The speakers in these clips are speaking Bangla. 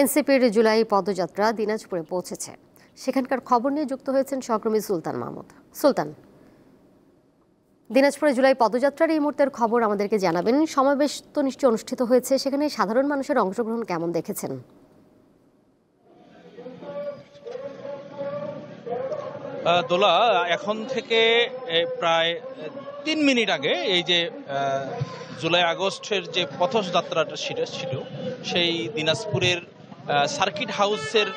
এনসিপির জুলাই পদযাত্রা দিনাজপুরে পৌঁছেছে। সেখানকার খবর নিয়ে যুক্ত হয়েছেন সহকর্মী সুলতান মাহমুদ। সুলতান, দিনাজপুরে জুলাই পদযাত্রার এই মুহূর্তের খবর আমাদেরকে জানাবেন। সমাবেশ তো নিশ্চয়ই অনুষ্ঠিত হয়েছে, সেখানে সাধারণ মানুষের অংশগ্রহণ কেমন দেখেছেন? দোলা, এখন থেকে প্রায় ৩ মিনিট আগে এই যে জুলাই আগস্টের যে পথযাত্রাটা সেটা ছিল, সেই দিনাজপুরের সার্কিট হাউসের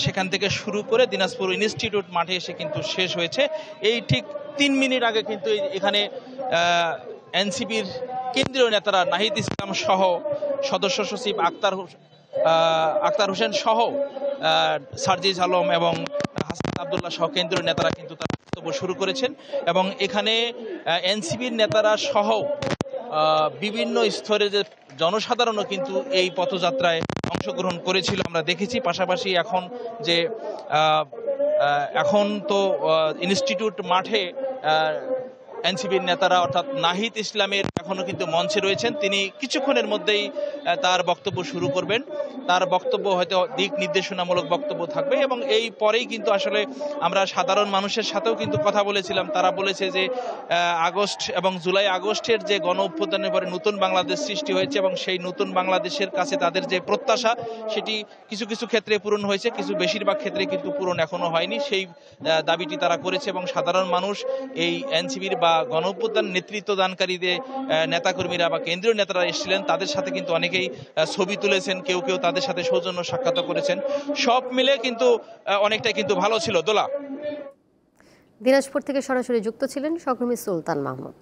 সেখান থেকে শুরু করে দিনাজপুর ইনস্টিটিউট মাঠে এসে কিন্তু শেষ হয়েছে। এই ঠিক ৩ মিনিট আগে কিন্তু এখানে এনসিপির কেন্দ্রীয় নেতারা নাহিদ ইসলাম সহ সদস্য সচিব আক্তার হোসেন সহ সার্জিস আলম এবং হাসান আবদুল্লাহ সহ কেন্দ্রীয় নেতারা কিন্তু তার বক্তব্য শুরু করেছেন। এবং এখানে এনসিপির নেতারা সহ বিভিন্ন স্তরের যে জনসাধারণও কিন্তু এই পথযাত্রায় অংশগ্রহণ করেছিল আমরা দেখেছি। পাশাপাশি এখন তো ইনস্টিটিউট মাঠে এনসিপির নেতারা অর্থাৎ নাহিদ ইসলামের এখনো কিন্তু মঞ্চে রয়েছেন। তিনি কিছুক্ষণের মধ্যেই তার বক্তব্য শুরু করবেন। তার বক্তব্য হয়তো দিক নির্দেশনামূলক বক্তব্য থাকবে এবং এই পরেই কিন্তু আসলে আমরা সাধারণ মানুষের সাথেও কিন্তু কথা বলেছিলাম। তারা বলেছে যে আগস্ট এবং জুলাই আগস্টের যে গণ অভ্যুত্থানের পরে নতুন বাংলাদেশ সৃষ্টি হয়েছে এবং সেই নতুন বাংলাদেশের কাছে তাদের যে প্রত্যাশা সেটি কিছু কিছু ক্ষেত্রে পূরণ হয়েছে, কিছু বেশিরভাগ ক্ষেত্রে কিন্তু পূরণ এখনো হয়নি। সেই দাবিটি তারা করেছে এবং সাধারণ মানুষ এই এনসিপির বা গণ অভ্যুত্থান নেতৃত্ব দানকারীদের নেতাকর্মীরা বা কেন্দ্রীয় নেতারা এসেছিলেন, তাদের সাথে কিন্তু অনেকেই ছবি তুলেছেন, কেউ কেউ তাদের সাথে সৌজন্য সাক্ষাৎ করেছেন। সব মিলে কিন্তু অনেকটাই কিন্তু ভালো ছিল। দোলা, দিনাজপুর থেকে সরাসরি যুক্ত ছিলেন সহকর্মী সুলতান মাহমুদ।